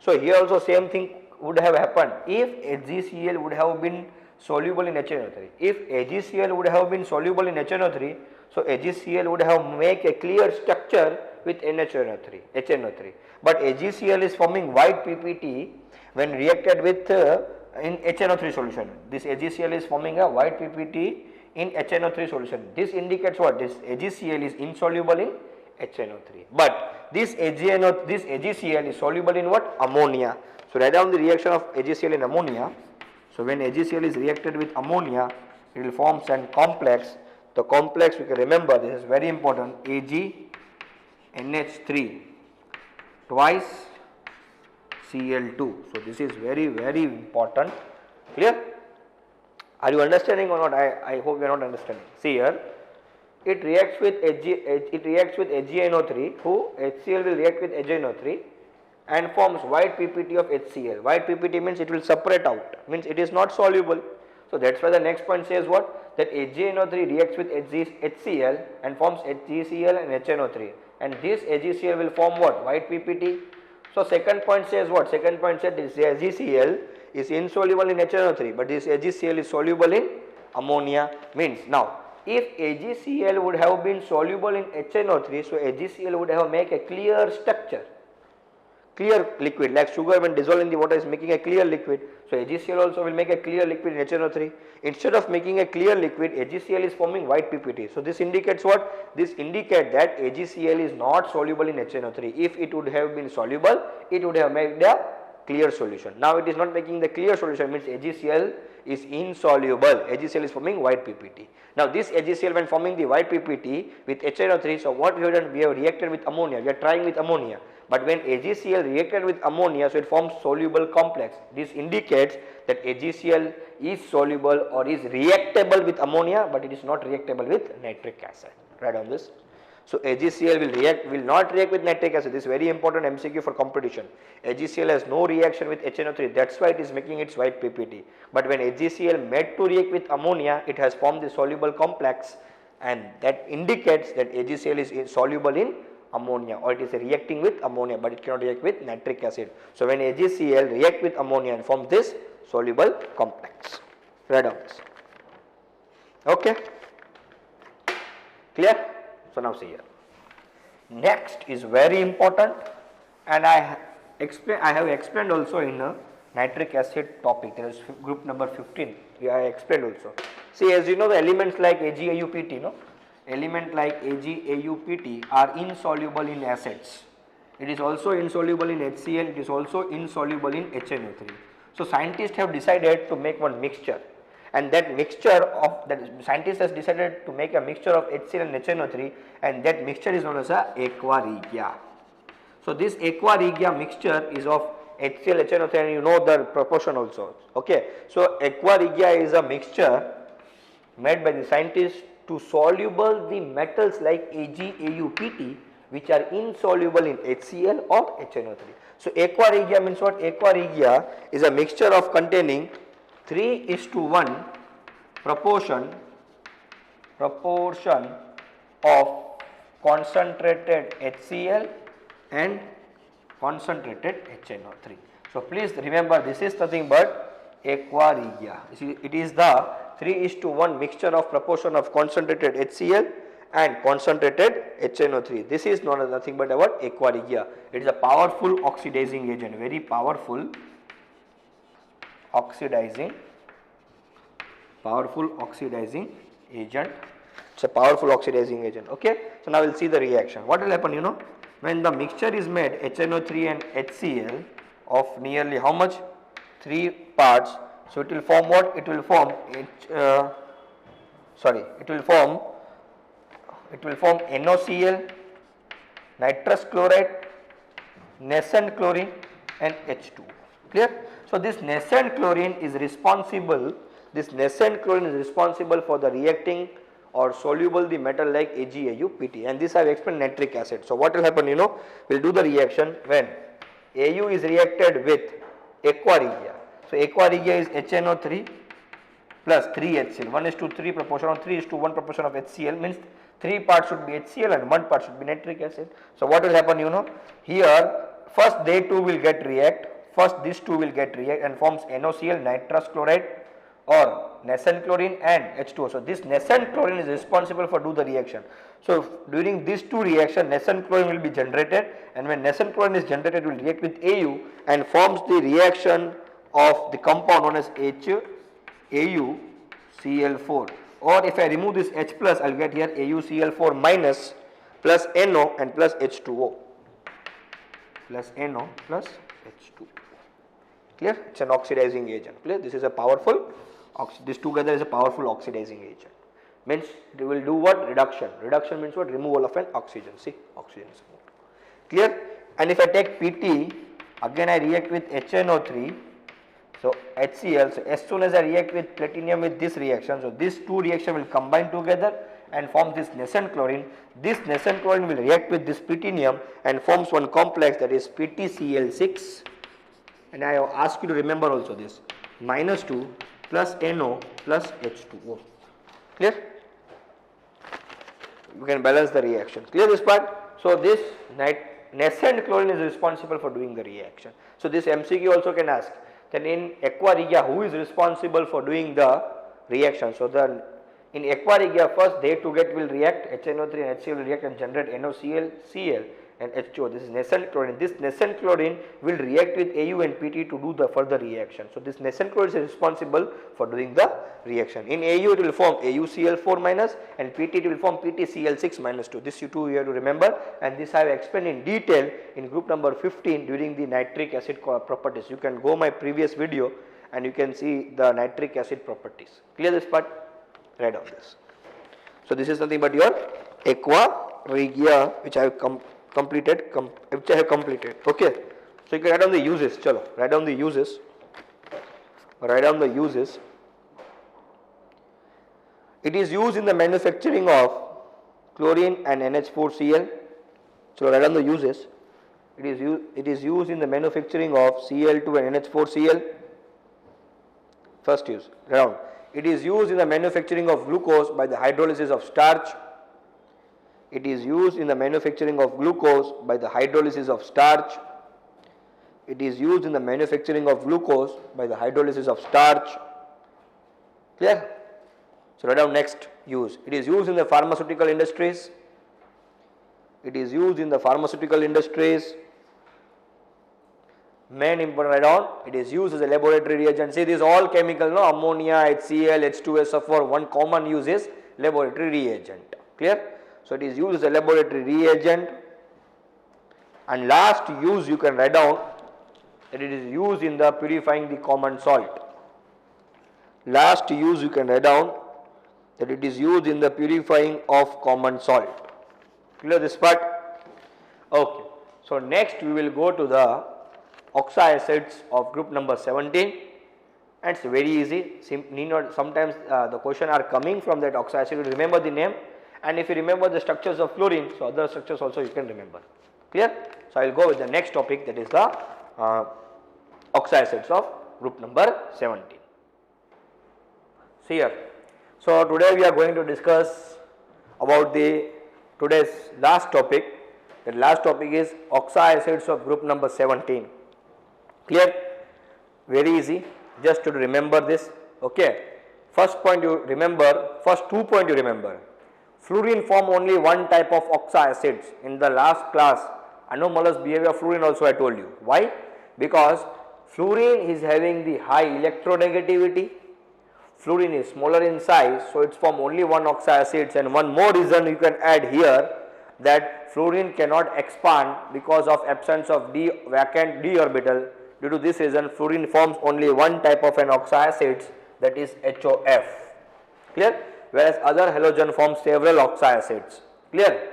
So here also same thing would have happened if AgCl would have been soluble in HNO3. If AgCl would have been soluble in HNO3, so AgCl would have make a clear structure with HNO3. But AgCl is forming white PPT when reacted with in HNO3 solution. This AgCl is forming a white PPT in HNO3 solution. This indicates what? This AgCl is insoluble in HNO3. But this AgCl is soluble in what? Ammonia. So write down the reaction of AgCl in ammonia. So when AgCl is reacted with ammonia, it will form some complex. The complex, we can remember, this is very important, AgNH3 twice Cl2. So this is very important. Clear? Are you understanding or not? I hope you are not understanding. See here, it reacts with AgNO3. HCl will react with AgNO3 and forms white PPT of HCl. White PPT means it will separate out, means it is not soluble. So that's why the next point says what? That AgNO3 reacts with HCl and forms HgCl and HNO3, and this AgCl will form what? White PPT. So second point says what? Second point said this AgCl is insoluble in HNO3 but this AgCl is soluble in ammonia. Means now if AgCl would have been soluble in HNO3, so AgCl would have make a clear structure, clear liquid, like sugar when dissolved in the water is making a clear liquid. So AgCl also will make a clear liquid in HNO3. Instead of making a clear liquid, AgCl is forming white PPT. So this indicates what? This indicates that AgCl is not soluble in HNO3. If it would have been soluble, it would have made a clear solution. Now it is not making the clear solution, means AgCl is insoluble. AgCl is forming white PPT. Now this AgCl when forming the white PPT with HNO3, so what we have done? We have reacted with ammonia. We are trying with ammonia. But when AgCl reacted with ammonia, so it forms soluble complex. This indicates that AgCl is soluble or is reactable with ammonia, but it is not reactable with nitric acid. Write down this. So AgCl will not react with nitric acid. This is very important MCQ for competition. AgCl has no reaction with HNO3. That's why it is making its white PPT. But when AgCl made to react with ammonia, it has formed the soluble complex, and that indicates that AgCl is soluble in ammonia, or it is reacting with ammonia, but it cannot react with nitric acid. So when AgCl react with ammonia and form this soluble complex. Write down this. Okay. Clear? So now see here. Next is very important, and I have explained also in a nitric acid topic. There is group number 15. I explained also. See, as you know, the elements like AgAuPt, element like AgAuPt are insoluble in acids. It is also insoluble in HCl. It is also insoluble in HNO3. So scientists have decided to make one mixture. And that mixture of scientist has decided to make a mixture of HCl and HNO3, and that mixture is known as a aqua regia. So this aqua regia mixture is of HCl, HNO3, and you know the proportion also. Okay. So aqua regia is a mixture made by the scientists to soluble the metals like AgAuPt, which are insoluble in HCl or HNO3. So aqua regia means what? Aqua regia is a mixture of containing 3:1 proportion of concentrated HCl and concentrated HNO3. So please remember, this is nothing but aqua regia. It is the 3:1 mixture of proportion of concentrated HCl and concentrated HNO3. This is known as nothing but about aqua regia. It is a powerful oxidizing agent, very powerful oxidizing agent. It's a powerful oxidizing agent. Okay. So now we'll see the reaction. What will happen? When the mixture is made, HNO3 and HCl of nearly how much? 3 parts. So it will form what? It will form NaCl, nitrous chloride, nascent chlorine, and H2O. Clear? So this nascent chlorine is responsible. For the reacting or soluble the metal like AgAuPt, and this I have explained nitric acid. So what will happen? We'll do the reaction when Au is reacted with aqua regia. So aqua regia is HNO3 plus 3 HCl. 1:3 proportion, or 3:1 proportion of HCl means 3 parts should be HCl and 1 part should be nitric acid. So what will happen? Here first they two will get react. First these two will get react and forms NaCl, nitrous chloride, or nascent chlorine, and H2O. So this nascent chlorine is responsible for do the reaction. So during these two reaction, nascent chlorine will be generated, and when nascent chlorine is generated, it will react with Au and forms the reaction of the compound known as HAuCl4. Or if I remove this H plus, I will get here AuCl4 minus plus NO and plus H2O. Clear? It's an oxidizing agent. Clear? This is a powerful, this together is a powerful oxidizing agent. Means they will do what? Reduction. Reduction means what? Removal of an oxygen. See, oxygen is removed. Clear? And if I take Pt, again I react with HNO3. So HCl. So as soon as I react with platinum with this reaction, so these two reactions will combine together and form this nascent chlorine. This nascent chlorine will react with this platinum and forms one complex, that is PtCl6. And I have asked you to remember also this -2 plus NO plus H2O. Clear? You can balance the reaction. Clear this part? So this nascent chlorine is responsible for doing the reaction. So this MCQ also can ask, then in aqua regia who is responsible for doing the reaction? So in aqua regia first they together will react, HNO3 and HCl will react and generate NaCl, Cl and H2O. This is nascent chlorine. This nascent chlorine will react with Au and Pt to do the further reaction. So this nascent chlorine is responsible for doing the reaction. In Au it will form AuCl4 minus, and Pt it will form PtCl6 minus 2. This you two you have to remember, and this I have explained in detail in group number 15 during the nitric acid properties. You can go my previous video and you can see the nitric acid properties. Clear this part? Write down this. So this is nothing but your aqua regia which I have completed. Okay. So you can write down the uses. Chalo, write down the uses. It is used in the manufacturing of chlorine and NH4Cl. So write down the uses. It is used in the manufacturing of Cl2 and NH4Cl. First use, write down. It is used in the manufacturing of glucose by the hydrolysis of starch. It is used in the manufacturing of glucose by the hydrolysis of starch. It is used in the manufacturing of glucose by the hydrolysis of starch. Clear? So write down next use. It is used in the pharmaceutical industries. It is used in the pharmaceutical industries. Main important, write down. It is used as a laboratory reagent. See, these all chemical, no, ammonia, HCl, H2SO4. One common use is laboratory reagent. Clear? So it is used as a laboratory reagent. And last use you can write down that it is used in the purifying the common salt. Last use you can write down that it is used in the purifying of common salt. Clear this part? Okay. So next we will go to the oxoacids of group number 17, and it's very easy. Sometimes the question are coming from that oxoacid. Remember the name, and if you remember the structures of fluorine, so other structures also you can remember. Clear? So I will go with the next topic, that is the oxoacids of group number 17. See here. So today we are going to discuss about the today's last topic. The last topic is oxoacids of group number 17. Clear? Very easy, just to remember this. Okay. First point you remember, first 2 points you remember. Fluorine form only one type of oxoacids. In the last class, anomalous behavior of fluorine also I told you. Why? Because fluorine is having the high electronegativity. Fluorine is smaller in size, so it's form only one oxoacids. And one more reason you can add here, that fluorine cannot expand because of absence of vacant d orbital. Due to this reason, fluorine forms only one type of an oxoacids, that is HOF. Clear? Whereas other halogen form several oxoacids. Clear?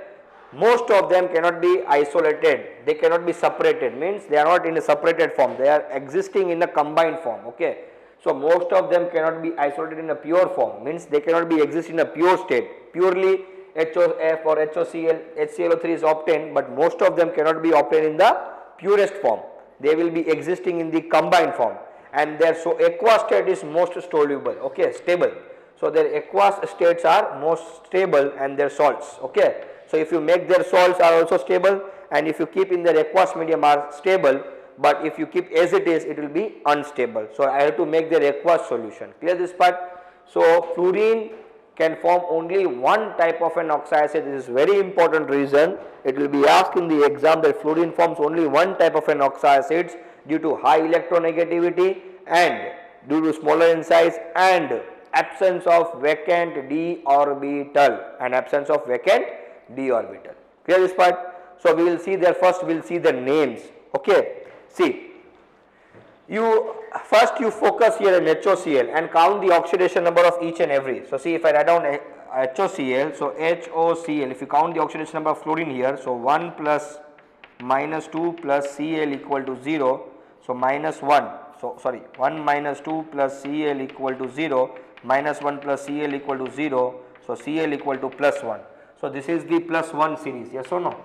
Most of them cannot be isolated, they cannot be separated, means they are not in a separated form, they are existing in a combined form. Okay. So most of them cannot be isolated in a pure form, means they cannot be exist in a pure state. Purely HOF or HOCl, HClO3 is obtained, but most of them cannot be obtained in the purest form. They will be existing in the combined form, and their aqueous state is most soluble, okay, stable. So their aqueous states are most stable, and their salts, okay. So if you make their salts are also stable, and if you keep in their aqueous medium are stable, but if you keep as it is, it will be unstable. So I have to make their aqueous solution. Clear this part? So fluorine can form only one type of an oxoacid. This is very important reason. It will be asked in the exam that fluorine forms only one type of an oxoacids due to high electronegativity and due to smaller in size and absence of vacant d orbital Clear this part? So we will see there, first we will see the names. Okay. See, you focus here on HOCl and count the oxidation number of each and every. So see, if I write down HOCl, so HOCl, if you count the oxidation number of fluorine here, so 1 plus minus 2 plus Cl equal to 0, so minus 1, so sorry, 1 minus 2 plus Cl equal to 0, minus 1 plus Cl equal to 0, so Cl equal to plus 1. So this is the plus 1 series, yes or no?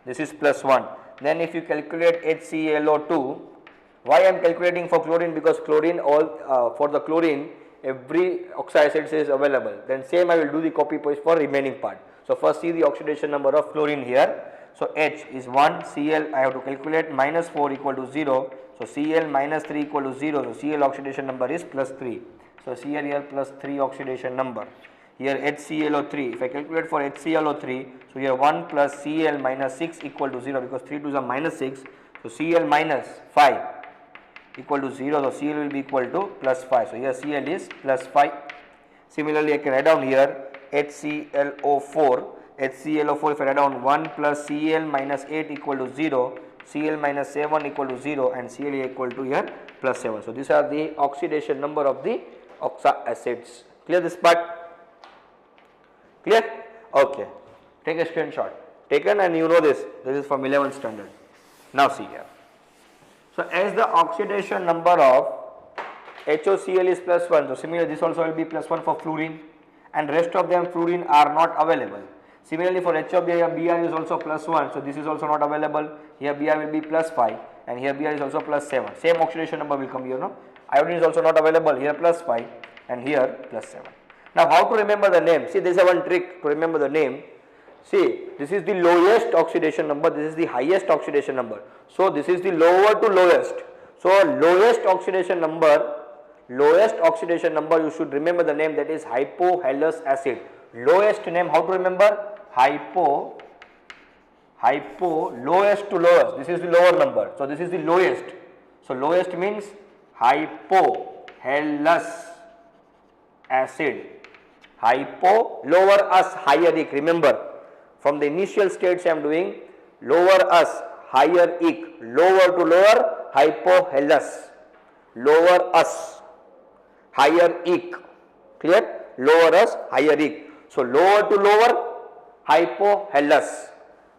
This is plus 1. Then if you calculate HClO2, why I am calculating for chlorine? Because chlorine, for the chlorine, every oxoacids is available. Then same I will do the copy paste for remaining part. So first see the oxidation number of fluorine here. So H is 1, Cl I have to calculate, minus 4 equal to 0. So Cl minus 3 equal to 0. So Cl oxidation number is plus 3. So Cl here plus 3 oxidation number. Here HClO3, if I calculate for HClO3, so here 1 plus Cl minus 6 equal to 0, because 3 2s are minus 6. So Cl minus 5 equal to 0, so Cl will be equal to plus 5. So here Cl is plus 5. Similarly, I can write down here HClO4. HClO4, if I write down 1 plus Cl minus 8 equal to 0, Cl minus 7 equal to 0, and Cl equal to here plus 7. So these are the oxidation number of the oxoacids. Clear this part? Clear? Okay. Take a screenshot. Taken, and you know this. This is from 11th standard. Now see here. So as the oxidation number of HOCl is plus 1, so similarly this also will be plus 1 for fluorine, and rest of them fluorine are not available. Similarly for HO here Br is also +1, so this is also not available. Here Br will be +5 and here Br is also +7. Same oxidation number will come here, no? Iodine is also not available, here +5 and here +7. Now how to remember the name? See, there is one trick to remember the name. See, this is the lowest oxidation number, this is the highest oxidation number. So this is the lower to lowest. So lowest oxidation number you should remember the name, that is hypohalous acid. Lowest name, how to remember? Hypo, lowest to lowest, this is the lower number. So this is the lowest. So lowest means hypohalous acid. Hypo, lower us, higher ik. Remember, from the initial states I am doing, lower us, higher ik, lower to lower, hypohalous, lower us, higher ik. Clear? Lower us, higher ik. So lower to lower, hypohalous,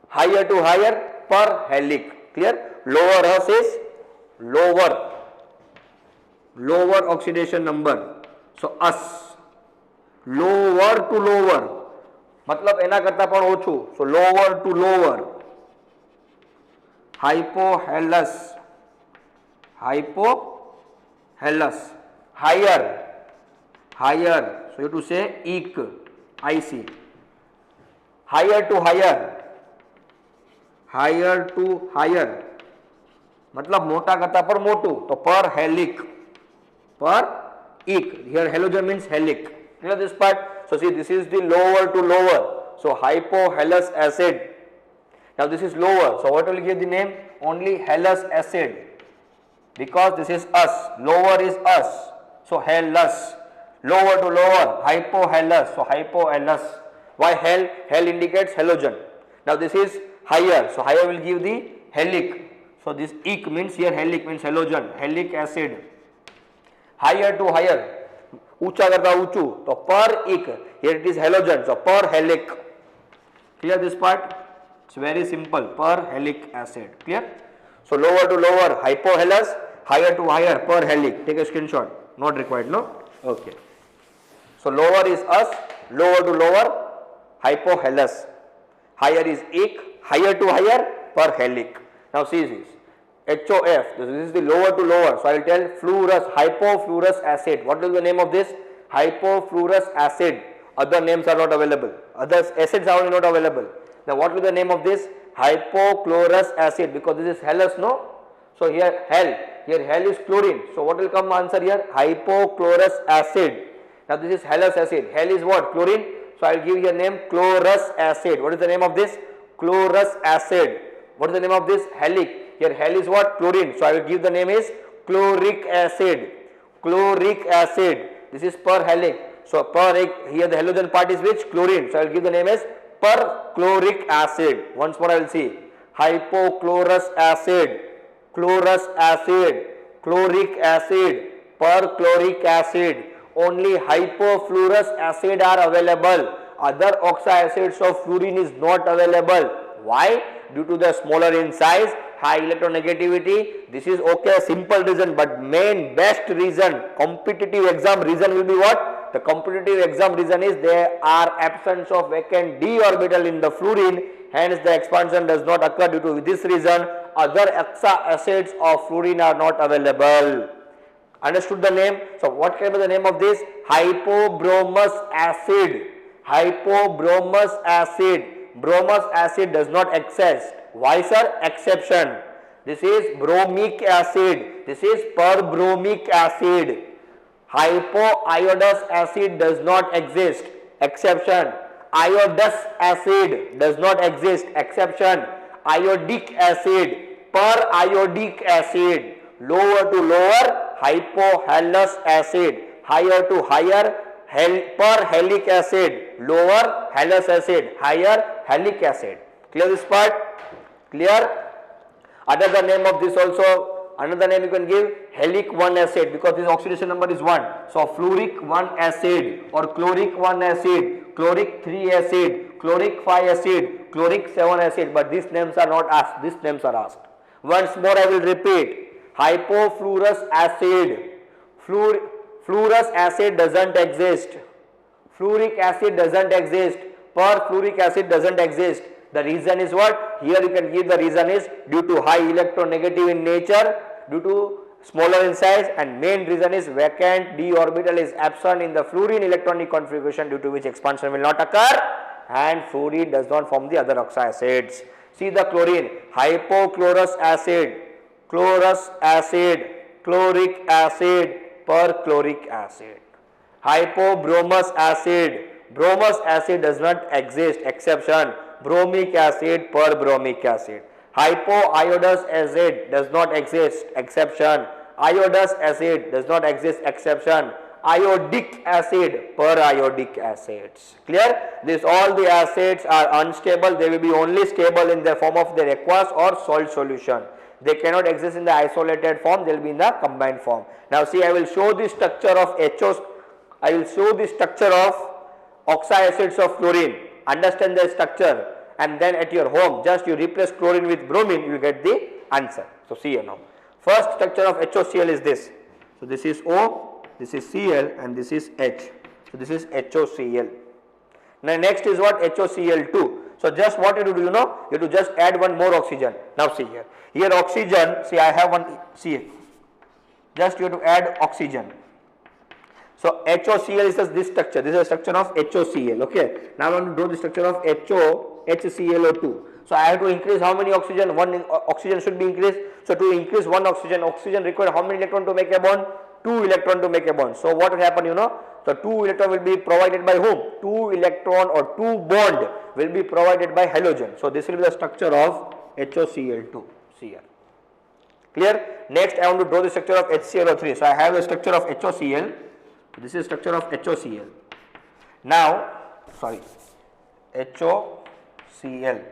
higher to higher, perhalic. Clear? Lower us is lower oxidation number. So us, lower to lower, मतलब एना करता पण ओछું. So lower to lower, hypohalous, higher. So you have to say ik, IC. Higher to higher, मतलब मोटा करता पर मोटू, तो per helic, per ik. Here halogen means helic. Clear this part? So see, this is the lower to lower. So hypohalous acid. Now this is lower. So what will give the name? Only halous acid. Because this is us. Lower is us. So halous. Lower to lower. Hypohalous. So hypohalous. Why hal? Hal indicates halogen. Now this is higher. So higher will give the helic. So this ik means here helic means halogen. Helic acid. Higher to higher. ऊंचा करता ऊंचू, तो per ik. Here it is halogen, so perhalic. Clear this part? It's very simple. Perhalic acid. Clear? So lower to lower, hypohalous. Higher to higher, perhalic. Take a screenshot. Not required, no? Okay. So lower is us. Lower to lower, hypohalous. Higher is ik. Higher to higher, perhalic. Now see this. HOF, this is the lower to lower. So I will tell hypofluorous acid. What is the name of this? Hypofluorous acid. Other names are not available. Other acids are not available. Now what will be the name of this? Hypochlorous acid, because this is halous, no? So here hal is chlorine. So what will come answer here? Hypochlorous acid. Now this is halous acid. Hal is what? Chlorine. So I will give here name chlorous acid. What is the name of this? Chlorous acid. What is the name of this? Halic. Here hal is what? Chlorine. So I will give the name is chloric acid. Chloric acid. This is perhalic. So here the halogen part is which? Chlorine. So I will give the name as perchloric acid. Once more I will see. Hypochlorous acid, chlorous acid, chloric acid, perchloric acid. Only hypofluorous acid are available. Other oxide acids of fluorine is not available. Why? Due to the smaller in size, high electronegativity. This is okay, simple reason, but main best reason, competitive exam reason will be what? The competitive exam reason is there are absence of vacant d orbital in the fluorine, hence the expansion does not occur. Due to this reason, other oxide acids of fluorine are not available. Understood the name? So what can be the name of this? Hypobromous acid. Hypobromous acid. Bromous acid does not exist. Why sir? Exception. This is bromic acid. This is perbromic acid. Hypoiodous acid does not exist. Exception. Iodous acid does not exist. Exception. Iodic acid. Periodic acid. Lower to lower, hypohalous acid. Higher to higher, perhalic acid. Lower, halous acid. Higher, halic acid. Clear this part? Clear? Another name of this also, another name you can give halic 1 acid, because this oxidation number is 1. So fluoric 1 acid or chloric 1 acid, chloric 3 acid, chloric 5 acid, chloric 7 acid, but these names are not asked, these names are asked. Once more I will repeat. Hypofluorous acid. Fluorous acid doesn't exist. Fluoric acid doesn't exist. Perfluoric acid doesn't exist. The reason is what? Here you can give the reason is due to high electronegative in nature, due to smaller in size, and main reason is vacant d orbital is absent in the fluorine electronic configuration, due to which expansion will not occur, and fluorine does not form the other oxoacids. See the chlorine, hypochlorous acid, chlorous acid, chloric acid, perchloric acid. Hypobromous acid, bromous acid does not exist, exception, bromic acid, perbromic acid. Hypoiodous acid does not exist, exception, iodous acid does not exist, exception, iodic acid, periodic acids. Clear? This all the acids are unstable, they will be only stable in the form of their aqueous or salt solution. They cannot exist in the isolated form, they will be in the combined form. Now see, I will show the structure of I will show the structure of oxoacids of chlorine. Understand the structure, and then at your home just you replace chlorine with bromine, you will get the answer. So see here now. First structure of HOCl is this. So this is O, this is Cl, and this is H. So this is HOCl. Now next is what? HOCl2. So just what you do, you know, you have to just add one more oxygen. Now see here. Here oxygen, see I have one, see, just you have to add oxygen. So HOCl is this structure, this is the structure of HOCl, okay. Now I want to draw the structure of HClO2. So I have to increase how many oxygen? One oxygen should be increased. So to increase one oxygen require how many electron to make a bond? 2 electron to make a bond. So what will happen, you know? So 2 electron will be provided by whom? 2 electron or 2 bond will be provided by halogen. So this will be the structure of HOCl2. See here. Clear? Next I want to draw the structure of HClO3. So I have the structure of HOCl. This is structure of HOCl. Now, sorry, HOCl.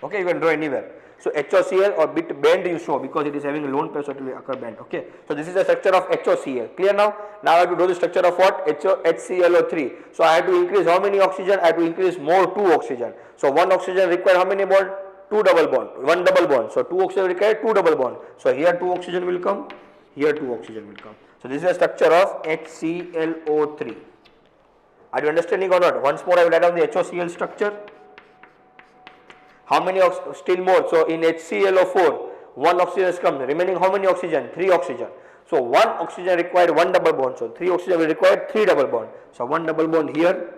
Okay, you can draw anywhere. So HOCl or bit bend you show because it is having a lone pair, so it will occur bend. Okay, so this is the structure of HOCl. Clear now? Now I have to draw the structure of what? HClO3. So I have to increase how many oxygen? I have to increase more 2 oxygen. So one oxygen require how many bond? 2 double bond, 1 double bond. So 2 oxygen require 2 double bond. So here 2 oxygen will come, here 2 oxygen will come. So this is the structure of HClO3. Are you understanding or not? Once more I will write down the HOCl structure. How many still more? So in HClO4, 1 oxygen has come. Remaining how many oxygen? 3 oxygen. So 1 oxygen required 1 double bond. So 3 oxygen will require 3 double bond. So 1 double bond here,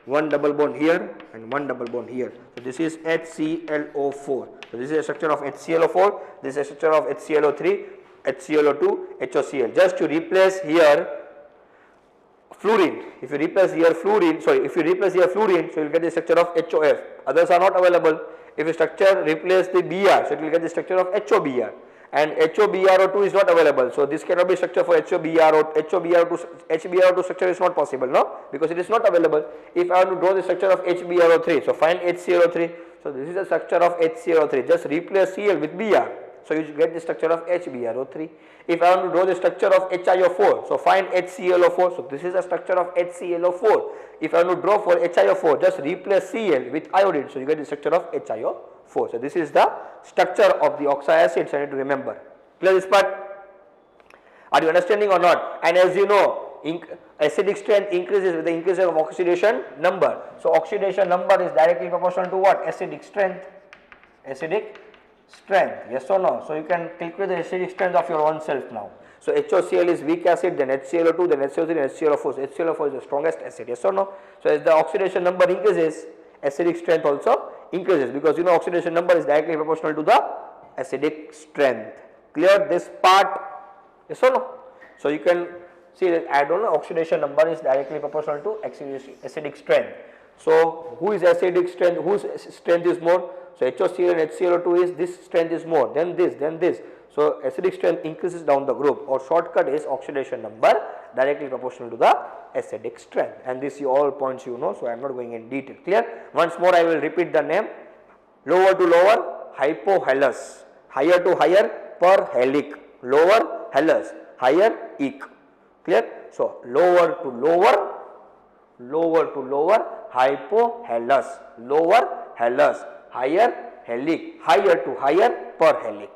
1 double bond here, and 1 double bond here. So this is HClO4. So this is the structure of HClO4. This is the structure of HClO3. HClO2, HOCl. Just to replace here fluorine. If you replace here fluorine, so you will get the structure of HOF. Others are not available. If you structure replace the Br, so it will get the structure of HOBr. And HOBrO2 is not available. So this cannot be structure for HBrO2 structure is not possible, no? Because it is not available. If I want to draw the structure of HBrO3, so find HClO3. So this is the structure of HClO3. Just replace Cl with Br. So you get the structure of HBrO3. If I want to draw the structure of HiO4, so find HClO4. So this is the structure of HClO4. If I want to draw for HiO4, just replace Cl with iodine. So you get the structure of HiO4. So this is the structure of the oxoacids. I need to remember. Clear this part? Are you understanding or not? And as you know, acidic strength increases with the increase of oxidation number. So oxidation number is directly proportional to what? Acidic strength. Acidic strength, yes or no? So you can calculate the acidic strength of your own self now. So HOCl is weak acid, then HClO2, then HCO3, then HClO4. So HClO4 is the strongest acid, yes or no? So as the oxidation number increases, acidic strength also increases, because you know oxidation number is directly proportional to the acidic strength. Clear this part? Yes or no? So you can see that I don't know, oxidation number is directly proportional to acidic strength. So who is acidic strength? Whose strength is more? So HOCl and HClO2 is this strength is more, then this, then this. So acidic strength increases down the group, or shortcut is oxidation number directly proportional to the acidic strength. And this all points you know, so I am not going in detail. Clear? Once more I will repeat the name. Lower to lower, hypohalous. Higher to higher, perhalic. Lower, halous. Higher, ec. Clear? So lower to lower, hypohalous. Lower, halous. Higher, halic. Higher to higher, perhalic.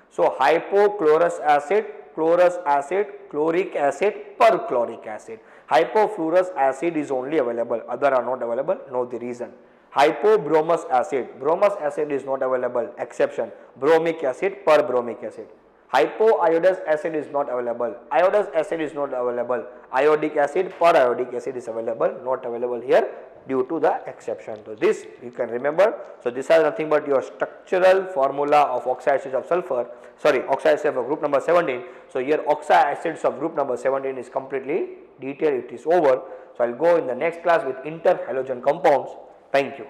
So hypochlorous acid, chlorous acid, chloric acid, perchloric acid. Hypofluorous acid is only available, other are not available. Know the reason. Hypobromous acid, bromous acid is not available, exception, bromic acid, perbromic acid. Hypoiodous acid is not available, iodous acid is not available, iodic acid, periodic acid is available, not available here due to the exception. So this you can remember. So this is nothing but your structural formula of oxide of sulfur, oxide acid of group number 17. So here oxide acids of group number 17 is completely detailed, it is over. So I will go in the next class with interhalogen compounds. Thank you.